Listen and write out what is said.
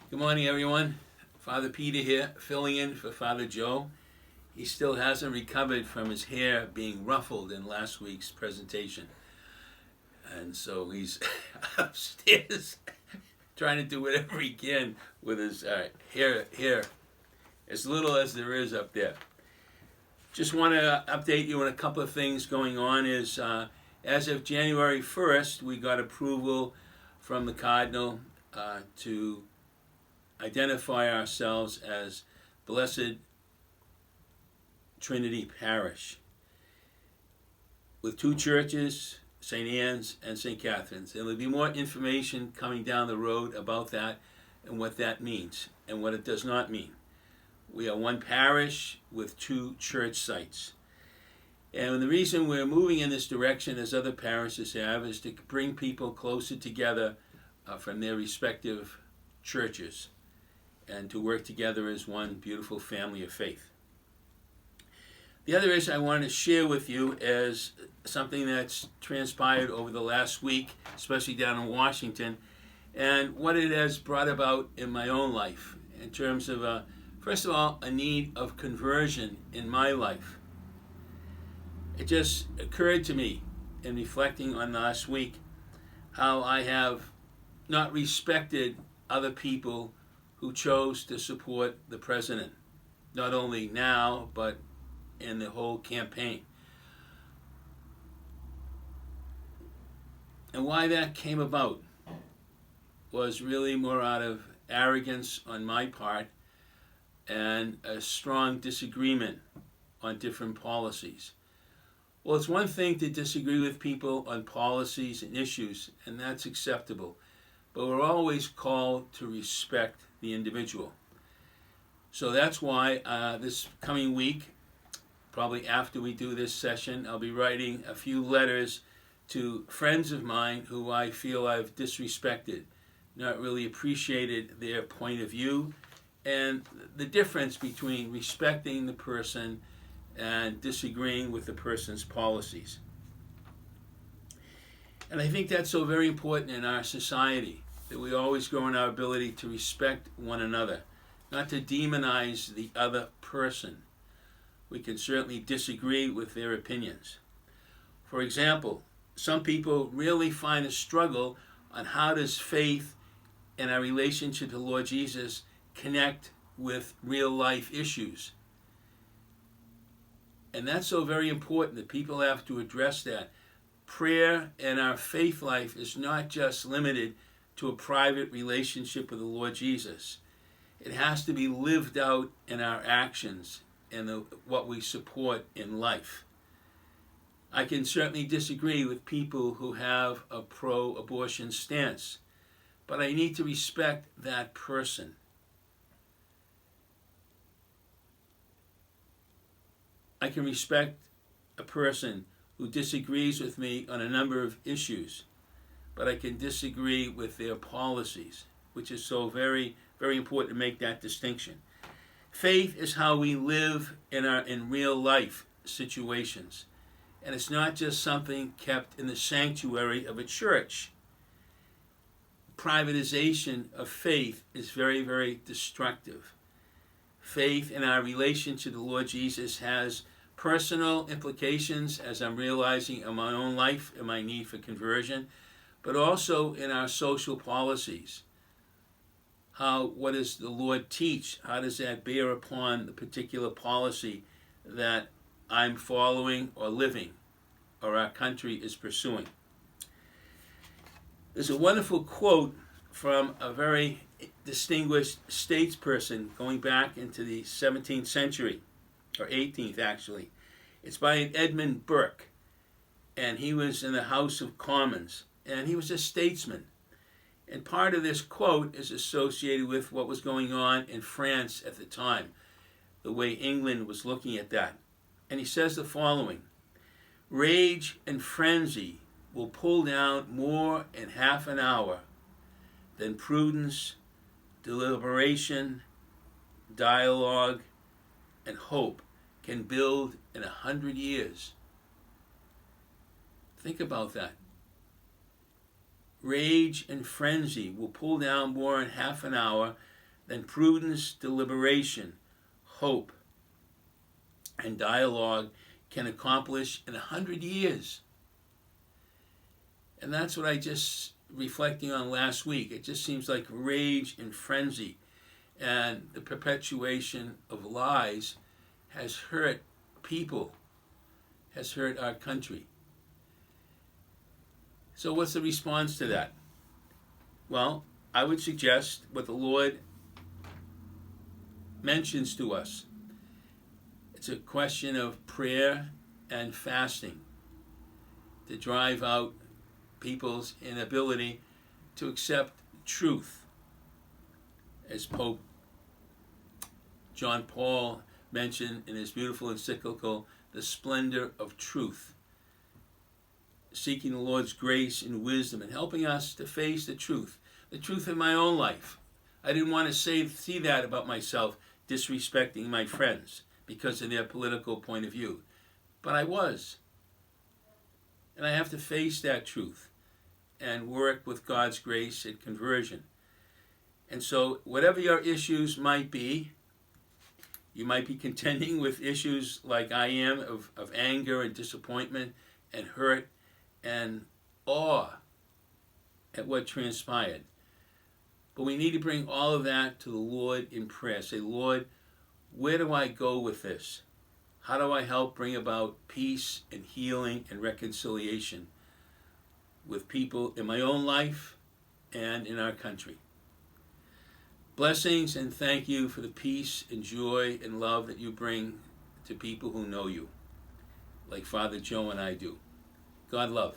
Good morning, everyone. Father Peter here, filling in for Father Joe. He still hasn't recovered from his hair being ruffled in last week's presentation. And so he's upstairs trying to do whatever he can with his hair, as little as there is up there. Just want to update you on a couple of things going on. As of January 1st, we got approval from the Cardinal to identify ourselves as Blessed Trinity Parish, with two churches, St. Anne's and St. Catherine's. There will be more information coming down the road about that and what that means and what it does not mean. We are one parish with two church sites. And the reason we're moving in this direction, as other parishes have, is to bring people closer together from their respective churches and to work together as one beautiful family of faith. The other issue I wanted to share with you is something that's transpired over the last week, especially down in Washington, and what it has brought about in my own life in terms of, first of all, a need of conversion in my life. It just occurred to me in reflecting on last week how I have not respected other people who chose to support the president, not only now, but in the whole campaign. And why that came about was really more out of arrogance on my part and a strong disagreement on different policies. Well, it's one thing to disagree with people on policies and issues, and that's acceptable. But we're always called to respect the individual. So that's why this coming week, probably after we do this session, I'll be writing a few letters to friends of mine who I feel I've disrespected, not really appreciated their point of view, and the difference between respecting the person and disagreeing with the person's policies. And I think that's so very important in our society, that we always grow in our ability to respect one another, not to demonize the other person. We can certainly disagree with their opinions. For example, some people really find a struggle on how does faith and our relationship to the Lord Jesus connect with real life issues. And that's so very important that people have to address that. Prayer and our faith life is not just limited to a private relationship with the Lord Jesus. It has to be lived out in our actions and what we support in life. I can certainly disagree with people who have a pro-abortion stance, but I need to respect that person. I can respect a person who disagrees with me on a number of issues, but I can disagree with their policies, which is so very, very important to make that distinction. Faith is how we live in real life situations, and it's not just something kept in the sanctuary of a church. Privatization of faith is very, very destructive. Faith in our relationship to the Lord Jesus has personal implications, as I'm realizing in my own life and my need for conversion, but also in our social policies. What does the Lord teach? How does that bear upon the particular policy that I'm following or living or our country is pursuing? There's a wonderful quote from a very distinguished statesperson going back into the 17th century, or 18th actually. It's by Edmund Burke, and he was in the House of Commons, and he was a statesman. And part of this quote is associated with what was going on in France at the time, the way England was looking at that. And he says the following: "Rage and frenzy will pull down more in half an hour than prudence, deliberation, dialogue, and hope can build in 100 years." Think about that. Rage and frenzy will pull down more in half an hour than prudence, deliberation, hope, and dialogue can accomplish in 100 years. And that's what I just reflecting on last week. It just seems like rage and frenzy, and the perpetuation of lies has hurt people, has hurt our country. So what's the response to that? Well, I would suggest what the Lord mentions to us. It's a question of prayer and fasting to drive out people's inability to accept truth. As Pope John Paul mentioned in his beautiful encyclical, The Splendor of Truth, seeking the Lord's grace and wisdom and helping us to face the truth in my own life. I didn't want to see that about myself, disrespecting my friends because of their political point of view. But I was. And I have to face that truth and work with God's grace at conversion. And so whatever your issues might be, you might be contending with issues like I am of anger and disappointment and hurt and awe at what transpired. But we need to bring all of that to the Lord in prayer. Say, Lord, where do I go with this? How do I help bring about peace and healing and reconciliation with people in my own life and in our country? Blessings, and thank you for the peace and joy and love that you bring to people who know you, like Father Joe and I do. God love.